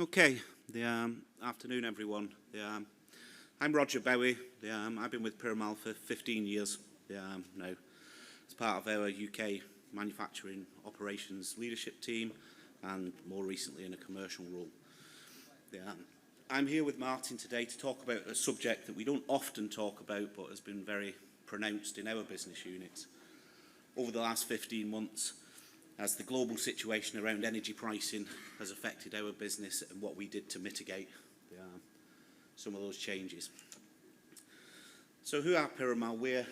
Okay, afternoon everyone. I'm Roger Bowie. I've been with Piramal for 15 years now as part of our UK manufacturing operations leadership team and more recently in a commercial role. I'm here with Martin today to talk about a subject that we don't often talk about but has been very pronounced in our business units over the last 15 months as the global situation around energy pricing has affected our business and what we did to mitigate some of those changes. So who are Piramal? We're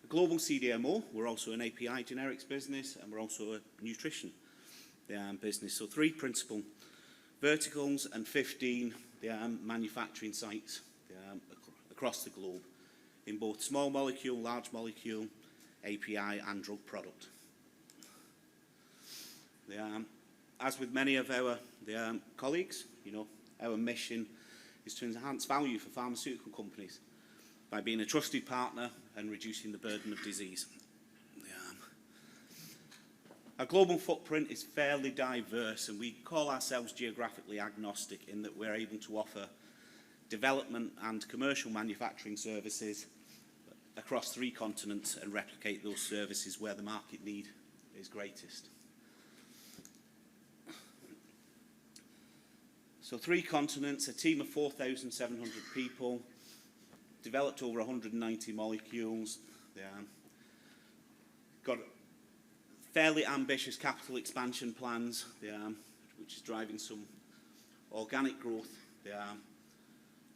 a global CDMO. We're also an API generics business and we're also a nutrition business. So 3 principal verticals and 15 manufacturing sites across the globe in both small molecule, large molecule, API and drug product. As with many of our colleagues, our mission is to enhance value for pharmaceutical companies by being a trusted partner and reducing the burden of disease. Our global footprint is fairly diverse and we call ourselves geographically agnostic in that we're able to offer development and commercial manufacturing services across 3 continents and replicate those services where the market need is greatest. So 3 continents, a team of 4,700 people, developed over 190 molecules, got fairly ambitious capital expansion plans, which is driving some organic growth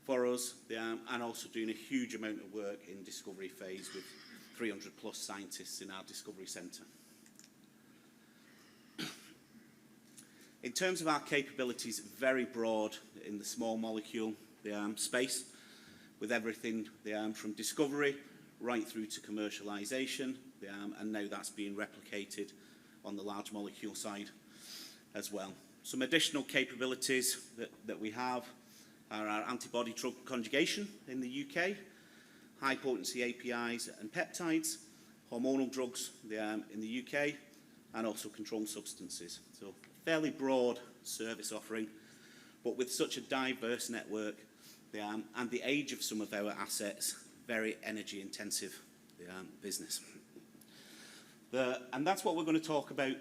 for us, and also doing a huge amount of work in discovery phase with 300 plus scientists in our discovery centre. In terms of our capabilities, very broad in the small molecule space, with everything from discovery right through to commercialisation, and now that's being replicated on the large molecule side as well. Some additional capabilities that we have are our antibody drug conjugation in the UK, high potency APIs and peptides, hormonal drugs in the UK, and also controlled substances. So fairly broad service offering, but with such a diverse network and the age of some of our assets, very energy intensive business. And that's what we're going to talk about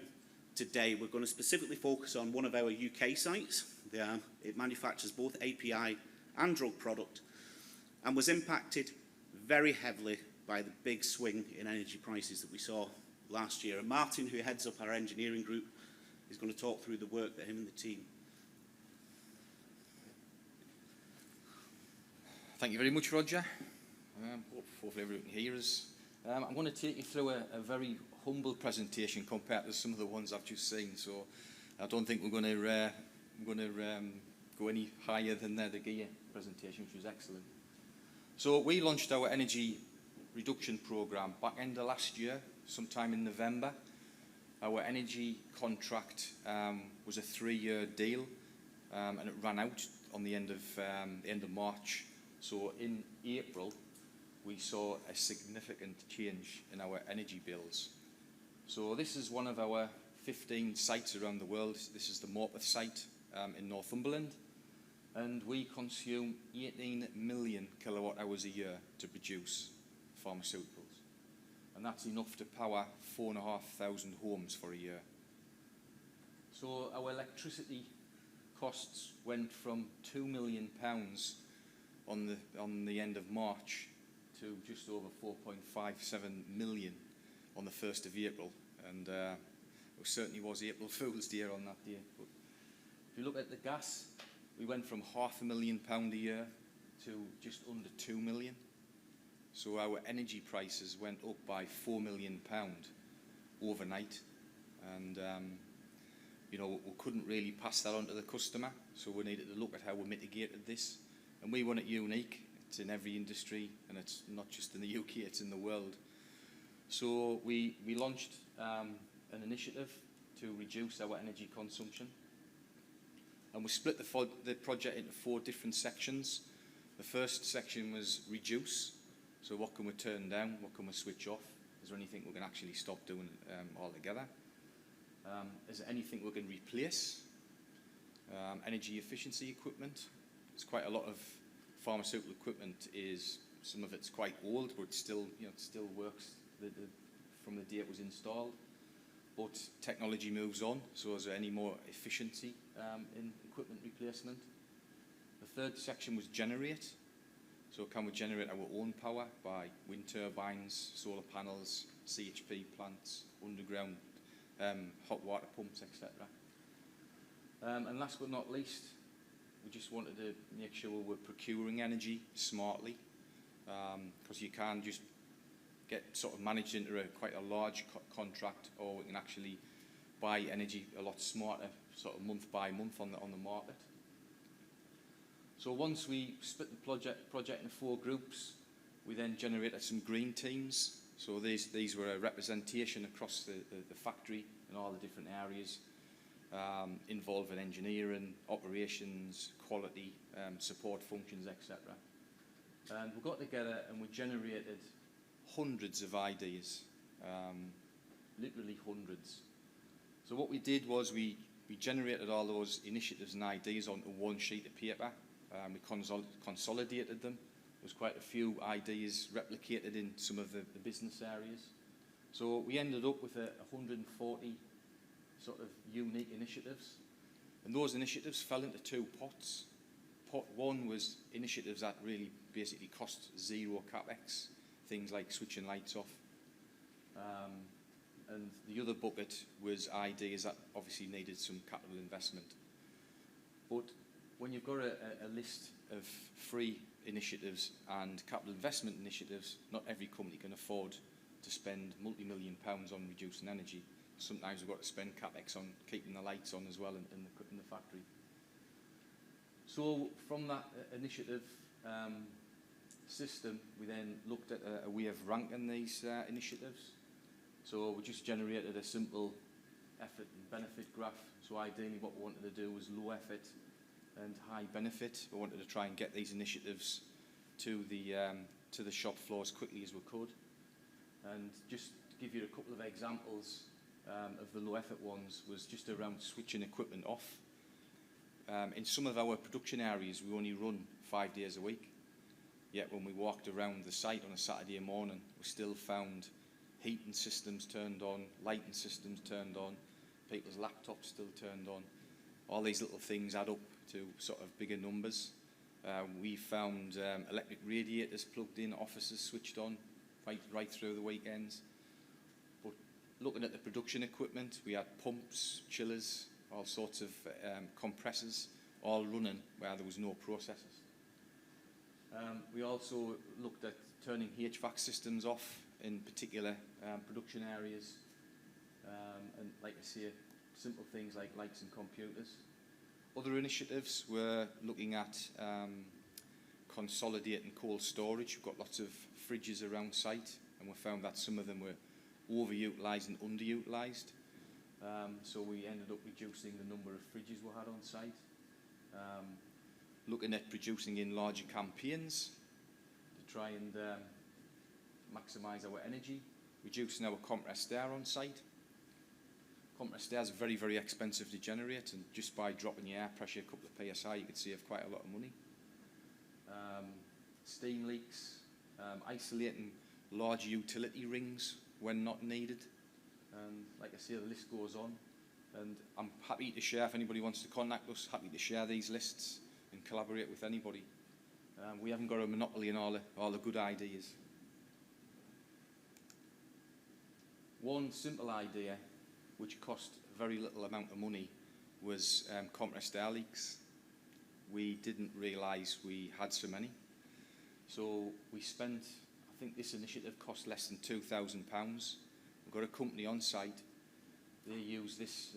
today. We're going to specifically focus on one of our UK sites. It manufactures both API and drug product and was impacted very heavily by the big swing in energy prices that we saw last year. And Martin, who heads up our engineering group, is going to talk through the work that him and the team. Thank you very much, Roger. Hopefully everyone can hear us. I'm going to take you through a very humble presentation compared to some of the ones I've just seen. So I don't think we're going to go any higher than the gear presentation, which was excellent. So we launched our energy reduction program back end of last year, sometime in November. Our energy contract was a 3-year deal, and it ran out on the end of March. So in April, we saw a significant change in our energy bills. So this is one of our 15 sites around the world. This is the Morpeth site in Northumberland, and we consume 18 million kilowatt hours a year to produce pharmaceuticals. And that's enough to power 4,500 homes for a year. So our electricity costs went from £2 million on the end of March to just over 4.57 million on the 1st of April. And it certainly was April Fool's Day on that day. But if you look at the gas, we went from £500,000 a year to just under 2 million. So our energy prices went up by £4 million overnight, and we couldn't really pass that on to the customer, so we needed to look at how we mitigated this. And we want it unique. It's in every industry, and it's not just in the UK, it's in the world. So we launched an initiative to reduce our energy consumption, and we split the project into 4 different sections. The first section was reduce. So what can we turn down? What can we switch off? Is there anything we can actually stop doing altogether? Is there anything we can replace? energy efficiency equipment. There's quite a lot of pharmaceutical equipment some of it's quite old, but it still works from the day it was installed. But technology moves on, so is there any more efficiency in equipment replacement? The third section was generate. So can we generate our own power by wind turbines, solar panels, CHP plants, underground hot water pumps, etc. And last but not least, we just wanted to make sure we're procuring energy smartly, because you can't just get sort of managed into quite a large contract, or we can actually buy energy a lot smarter, sort of month by month on the market. So once we split the project into 4 groups, we then generated some green teams. So these were a representation across the factory in all the different areas, involving engineering, operations, quality, support functions, etc. And we got together and we generated hundreds of ideas, literally hundreds. So what we did was we generated all those initiatives and ideas onto one sheet of paper. We consolidated them. There was quite a few ideas replicated in some of the business areas. So we ended up with 140 sort of unique initiatives. And those initiatives fell into 2 pots. Pot 1 was initiatives that really basically cost 0 capex, things like switching lights off. And the other bucket was ideas that obviously needed some capital investment. But when you've got a list of free initiatives and capital investment initiatives, not every company can afford to spend multi-million pounds on reducing energy. Sometimes we've got to spend capex on keeping the lights on as well in the factory. So from that initiative system, we then looked at a way of ranking these initiatives. So we just generated a simple effort and benefit graph. So ideally what we wanted to do was low effort and high benefit. We wanted to try and get these initiatives to the shop floor as quickly as we could. And just to give you a couple of examples of the low effort ones, was just around switching equipment off. In some of our production areas we only run 5 days a week, yet when we walked around the site on a Saturday morning we still found heating systems turned on, lighting systems turned on, people's laptops still turned on. All these little things add up to sort of bigger numbers. We found electric radiators plugged in, offices switched on right through the weekends. But looking at the production equipment, we had pumps, chillers, all sorts of compressors, all running where there was no processes. We also looked at turning HVAC systems off in particular production areas, and like I say, simple things like lights and computers. Other initiatives were looking at consolidating cold storage. We've got lots of fridges around site, and we found that some of them were overutilised and underutilised. So we ended up reducing the number of fridges we had on site. Looking at producing in larger campaigns to try and maximise our energy, reducing our compressed air on site. Compressed air is very, very expensive to generate, and just by dropping your air pressure a couple of psi you could save quite a lot of money. Steam leaks, isolating large utility rings when not needed, and like I say, the list goes on. And I'm happy to share, if anybody wants to contact us, happy to share these lists and collaborate with anybody. We haven't got a monopoly on all the good ideas. One simple idea, which cost very little amount of money, was compressed air leaks. We didn't realise we had so many. So we spent, I think this initiative cost less than £2,000. We've got a company on site. They use this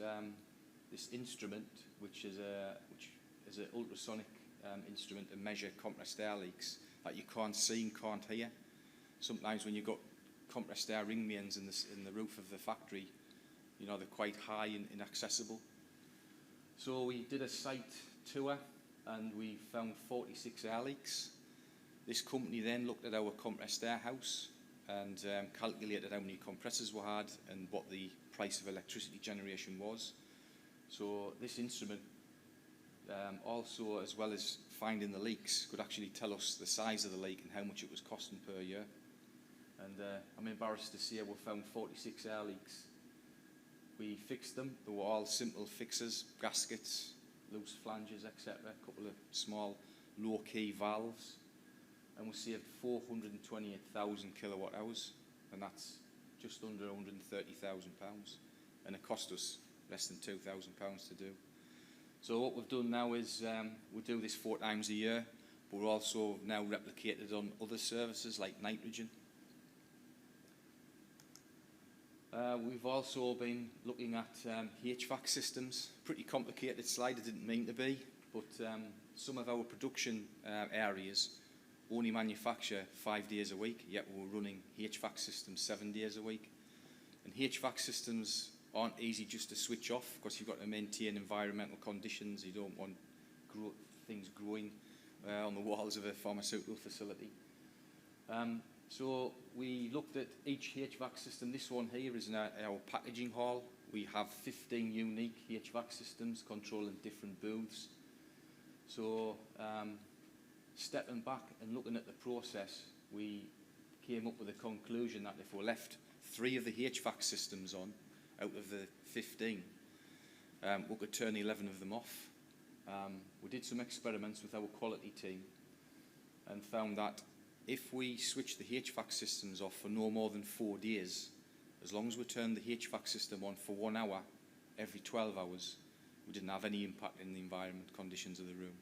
instrument, which is an ultrasonic instrument to measure compressed air leaks that you can't see and can't hear. Sometimes when you've got compressed air ring mains in the roof of the factory, you know, they're quite high and inaccessible. So we did a site tour and we found 46 air leaks. This company then looked at our compressed air house and calculated how many compressors we had and what the price of electricity generation was. So this instrument Also, as well as finding the leaks, could actually tell us the size of the leak and how much it was costing per year. And I'm embarrassed to say we found 46 air leaks. We fixed them. They were all simple fixes, gaskets, loose flanges, etc. A couple of small low-key valves. And we saved 428,000 kilowatt hours, and that's just under £130,000. And it cost us less than £2,000 to do. So what we've done now is we do this 4 times a year, but we're also now replicated on other services like nitrogen. We've also been looking at HVAC systems. Pretty complicated slide, it didn't mean to be, but some of our production areas only manufacture 5 days a week, yet we're running HVAC systems 7 days a week. And HVAC systems aren't easy just to switch off, because you've got to maintain environmental conditions. You don't want things growing on the walls of a pharmaceutical facility. So we looked at each HVAC system. This one here is in our packaging hall. We have 15 unique HVAC systems controlling different booths. So stepping back and looking at the process, we came up with a conclusion that if we left 3 of the HVAC systems on out of the 15, we could turn 11 of them off. We did some experiments with our quality team and found that if we switch the HVAC systems off for no more than 4 days, as long as we turn the HVAC system on for 1 hour every 12 hours, we didn't have any impact in the environment conditions of the room.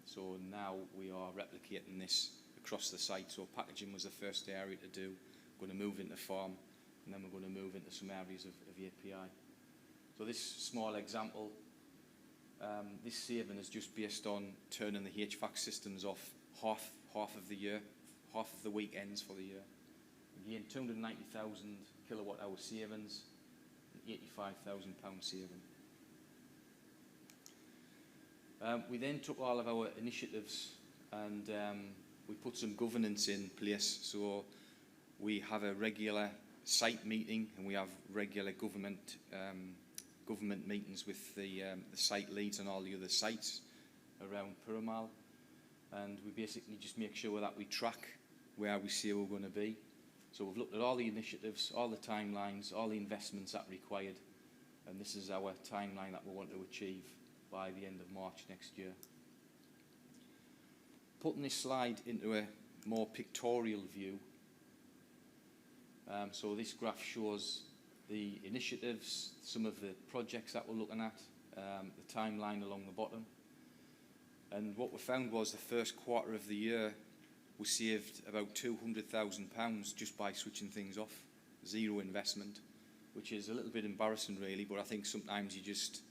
So now we are replicating this across the site. So packaging was the first area to do. We're going to move into farm, and then we're going to move into some areas of API. So this small example, this saving is just based on turning the HVAC systems off half of the year, half of the weekends for the year. Again, 290,000 kilowatt hour savings, and £85,000 saving. We then took all of our initiatives and we put some governance in place. So we have a regular site meeting, and we have regular government meetings with the site leads on all the other sites around Piramal. And we basically just make sure that we track where we say we're going to be. So we've looked at all the initiatives, all the timelines, all the investments that are required, and this is our timeline that we want to achieve by the end of March next year. Putting this slide into a more pictorial view, so this graph shows the initiatives, some of the projects that we're looking at, the timeline along the bottom. And what we found was the first quarter of the year, we saved about £200,000 just by switching things off. Zero investment, which is a little bit embarrassing really, but I think sometimes you just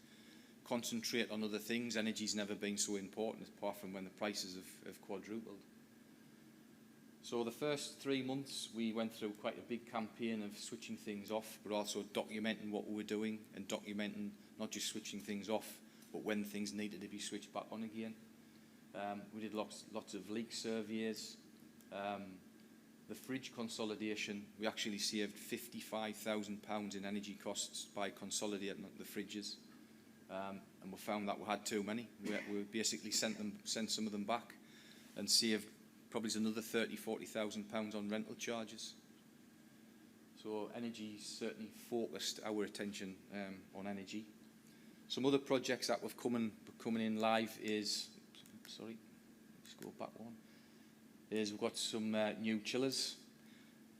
concentrate on other things. Energy's never been so important, apart from when the prices have quadrupled. So the first 3 months, we went through quite a big campaign of switching things off, but also documenting what we were doing, and documenting not just switching things off, but when things needed to be switched back on again. We did lots of leak surveys. The fridge consolidation, we actually saved £55,000 in energy costs by consolidating the fridges. And we found that we had too many. We basically sent some of them back and saved probably another £30,000–40,000 on rental charges. So energy certainly focused our attention on energy. Some other projects that we've coming in live is, sorry, let's go back one, is we've got some new chillers.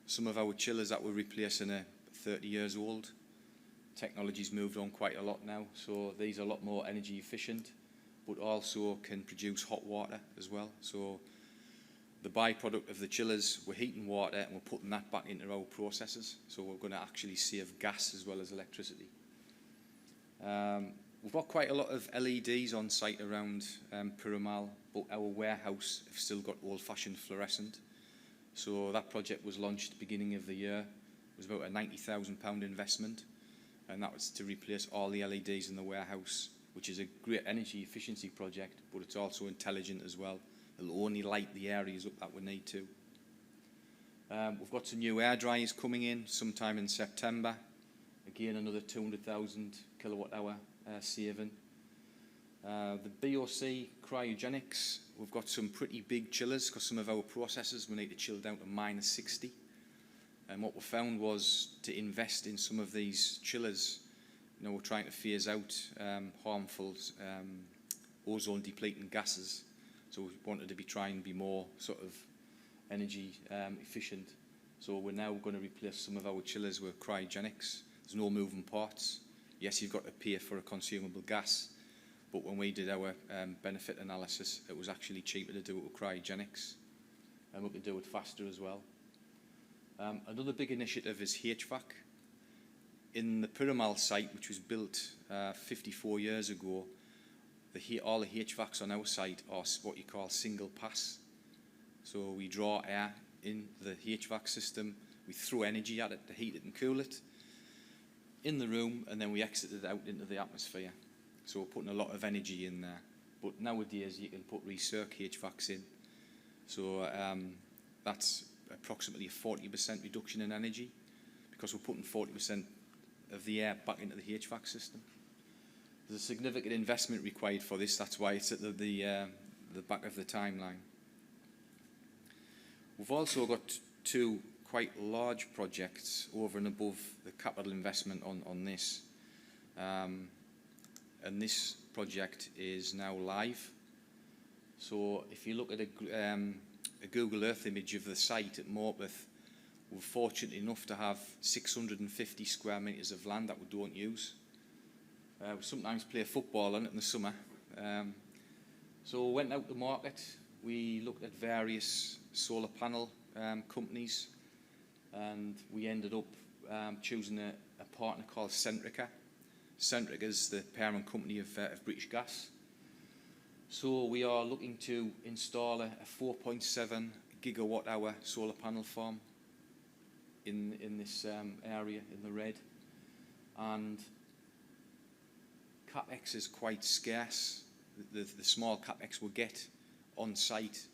Some of our chillers that we're replacing are 30 years old. Technology's moved on quite a lot now, so these are a lot more energy efficient, but also can produce hot water as well. So the byproduct of the chillers, we're heating water and we're putting that back into our processes. So we're going to actually save gas as well as electricity. We've got quite a lot of LEDs on site around Piramal, but our warehouse have still got old-fashioned fluorescent. So that project was launched beginning of the year. It was about a £90,000 investment, and that was to replace all the LEDs in the warehouse, which is a great energy efficiency project, but it's also intelligent as well. It'll only light the areas up that we need to. We've got some new air dryers coming in sometime in September. Again, another 200,000 kilowatt hour saving. The BOC cryogenics, we've got some pretty big chillers because some of our processes we need to chill down to -60. And what we found was to invest in some of these chillers, you know, we're trying to phase out harmful ozone depleting gases. So we wanted to try and be more sort of energy efficient. So we're now going to replace some of our chillers with cryogenics. There's no moving parts. Yes, you've got to pay for a consumable gas, but when we did our benefit analysis, it was actually cheaper to do it with cryogenics, and we could do it faster as well. Another big initiative is HVAC. In the Piramal site, which was built 54 years ago, all the HVACs on our site are what you call single pass. So we draw air in the HVAC system, we throw energy at it to heat it and cool it in the room, and then we exit it out into the atmosphere. So we're putting a lot of energy in there. But nowadays you can put recirc HVACs in. So that's approximately a 40% reduction in energy because we're putting 40% of the air back into the HVAC system. There's a significant investment required for this. That's why it's at the back of the timeline. We've also got two quite large projects over and above the capital investment on this. And this project is now live. So if you look at a Google Earth image of the site at Morpeth, we're fortunate enough to have 650 square metres of land that we don't use. We sometimes play football on it in the summer. So we went out to market. We looked at various solar panel companies, and we ended up choosing a partner called Centrica. Centrica is the parent company of British Gas. So we are looking to install a 4.7 gigawatt hour solar panel farm in this area in the red, and CapEx is quite scarce. The small CapEx we get on site,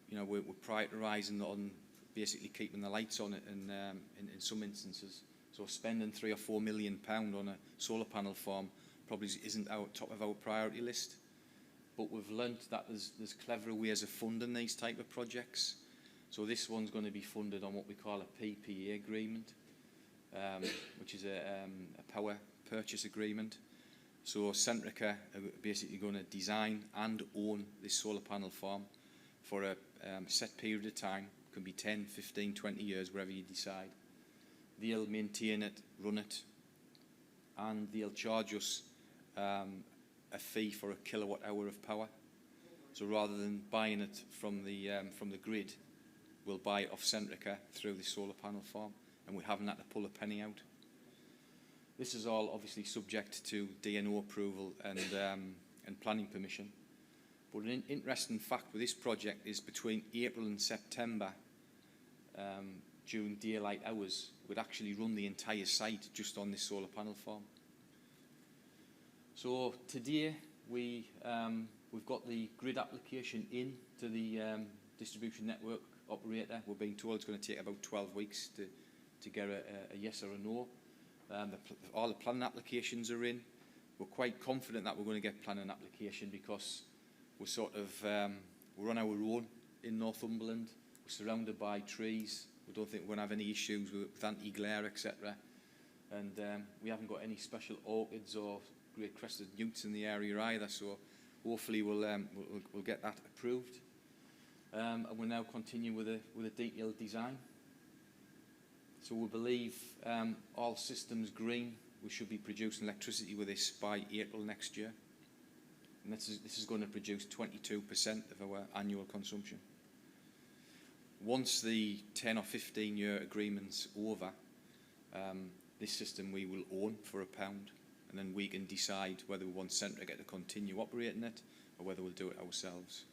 you know, we're prioritising on basically keeping the lights on it in some instances. So spending £3 or £4 million on a solar panel farm probably isn't top of our priority list. But we've learnt that there's cleverer ways of funding these type of projects. So this one's going to be funded on what we call a PPA agreement, which is a power purchase agreement. So Centrica are basically going to design and own this solar panel farm for a set period of time. It can be 10, 15, 20 years, wherever you decide. They'll maintain it, run it, and they'll charge us a fee for a kilowatt hour of power. So rather than buying it from the grid, we'll buy it off Centrica through the solar panel farm, and we haven't had to pull a penny out. This is all obviously subject to DNO approval and planning permission. But an interesting fact with this project is between April and September, during daylight hours, we'd actually run the entire site just on this solar panel farm. So today we've got the grid application in to the distribution network operator. We're being told it's going to take about 12 weeks to get a yes or a no. All the planning applications are in. We're quite confident that we're going to get planning application because we're sort of we're on our own in Northumberland. We're surrounded by trees. We don't think we're going to have any issues with anti-glare, etc. And we haven't got any special orchids or great crested newts in the area either. So hopefully we'll get that approved. And we'll now continue with a detailed design. So we believe all systems green. We should be producing electricity with this by April next year. And this is going to produce 22% of our annual consumption. Once the 10 or 15 year agreement's over, this system we will own for £1, and then we can decide whether we want Centrica to continue operating it or whether we'll do it ourselves.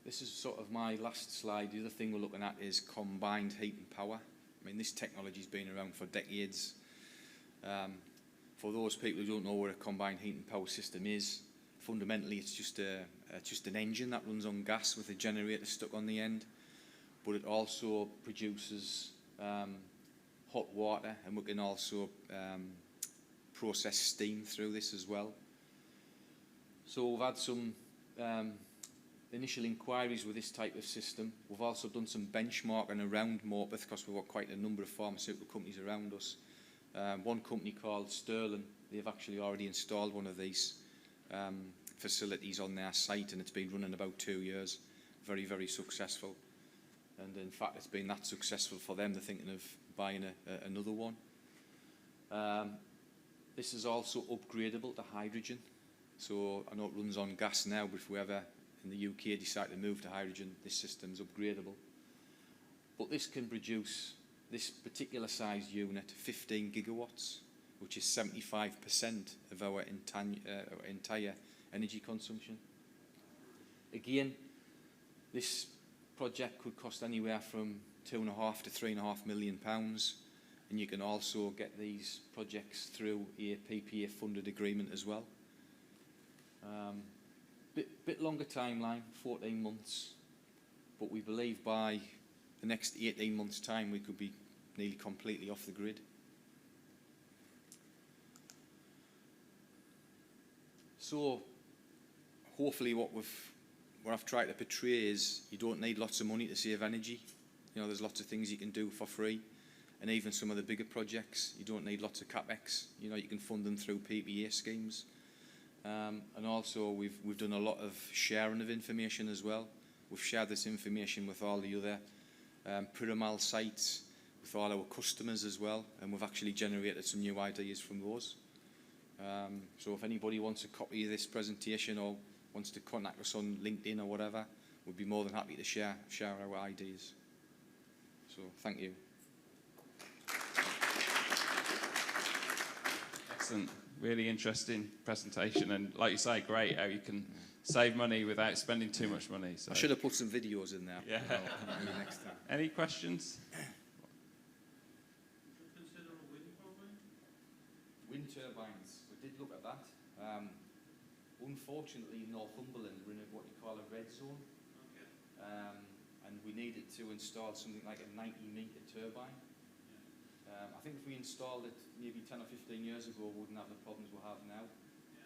This is sort of my last slide. The other thing we're looking at is combined heat and power. I mean, this technology's been around for decades. For those people who don't know what a combined heat and power system is, fundamentally it's just an engine that runs on gas with a generator stuck on the end, but it also produces hot water, and we can also process steam through this as well. So we've had some initial inquiries with this type of system. We've also done some benchmarking around Morpeth because we've got quite a number of pharmaceutical companies around us. One company called Sterling, they've actually already installed one of these facilities on their site, and it's been running about 2 years. Very, very successful. And in fact, it's been that successful for them, they're thinking of buying another one. This is also upgradable to hydrogen. So I know it runs on gas now, but if we ever in the UK decide to move to hydrogen, this system's upgradable. But this can produce, this particular size unit, 15 gigawatts, which is 75% of our entire energy consumption. Again, this project could cost anywhere from £2.5 to £3.5 million, and you can also get these projects through a PPA funded agreement as well. Bit longer timeline, 14 months, but we believe by the next 18 months' time we could be nearly completely off the grid. So hopefully what I've tried to portray is you don't need lots of money to save energy. You know, there's lots of things you can do for free, and even some of the bigger projects you don't need lots of capex. You know, you can fund them through PPA schemes. And also we've done a lot of sharing of information as well. We've shared this information with all the other Piramal sites, with all our customers as well, and we've actually generated some new ideas from those. So if anybody wants a copy of this presentation or wants to contact us on LinkedIn or whatever, we'd be more than happy to share our ideas. So thank you. Excellent. Really interesting presentation, and like you say, great how you can save money without spending too much money. So. I should have put some videos in there. Yeah. Maybe next time. Any questions? Consider a wind turbine? Wind turbines. We did look at that. Unfortunately, in Northumberland, we're in what you call a red zone, Okay. and we needed to install something like a 90-metre turbine. I think if we installed it maybe 10 or 15 years ago, we wouldn't have the problems we have now.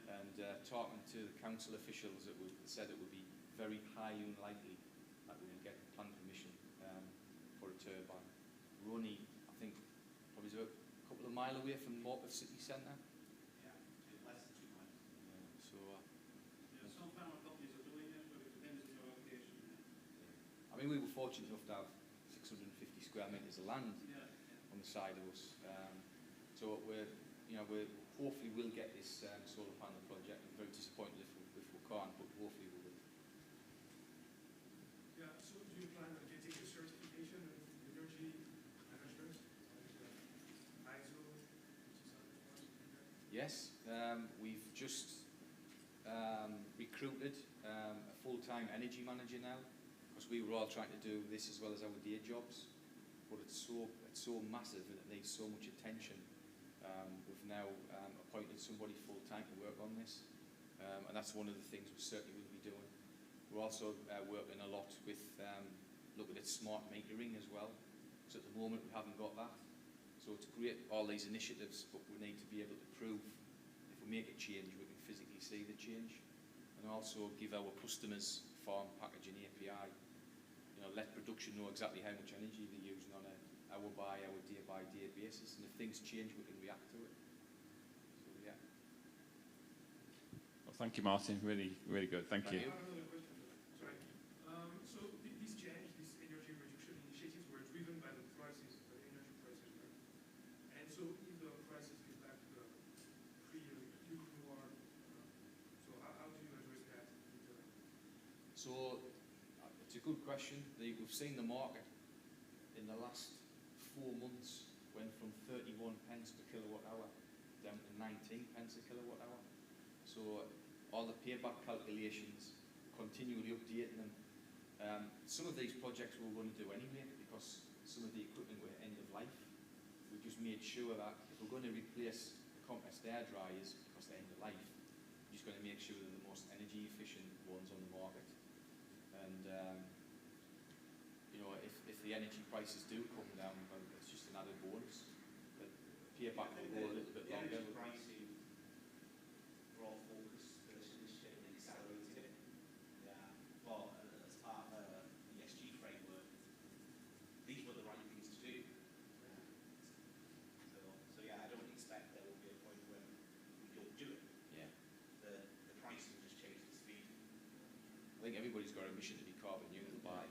Yeah. And talking to the council officials, it said it would be very highly unlikely that we would get planning permission for a turbine. We're only, I think, probably a couple of miles away from Morpeth city centre. Yeah, less than 2 miles. So, Yeah, some pharma companies are doing it, but it depends on your location. I mean, we were fortunate enough to have 650 square metres of land. Yeah. On the side of us, so we're hopefully we'll get this solar panel project. I'm very disappointed if we can't, but hopefully we will. Yeah. So do you plan on getting a certification of energy management, like ISO? Yes, we've just recruited a full-time energy manager now, because we were all trying to do this as well as our day jobs. But it's so massive and it needs so much attention. We've now appointed somebody full-time to work on this, and that's one of the things we certainly will be doing. We're also working a lot with looking at smart metering as well. So at the moment we haven't got that. So it's great, all these initiatives, but we need to be able to prove if we make a change, we can physically see the change, and also give our customers, farm, packaging, API, let production know exactly how much energy they're using on a hour-by-hour, day-by-day basis, and if things change, we can react to it. So, yeah. Well, thank you, Martin. Really, really good. Thank you. I have another question. Sorry. So this change, these energy reduction initiatives were driven by the prices, by the energy prices, right? And so if the prices get back to the pre-Ukraine war, so how do you address that? So it's a good question. We've seen the market in the last 4 months went from 31 pence per kilowatt hour down to 19 pence a kilowatt hour. So all the payback calculations, continually updating them. Some of these projects we're going to do anyway because some of the equipment were end of life. We just made sure that if we're going to replace the compressed air dryers because they're end of life, we're just going to make sure they're the most energy efficient ones on the market. And if the energy prices do come down, well, it's just an added bonus. But payback will go a little bit longer. Energy pricing think everybody's got a mission to be carbon neutral by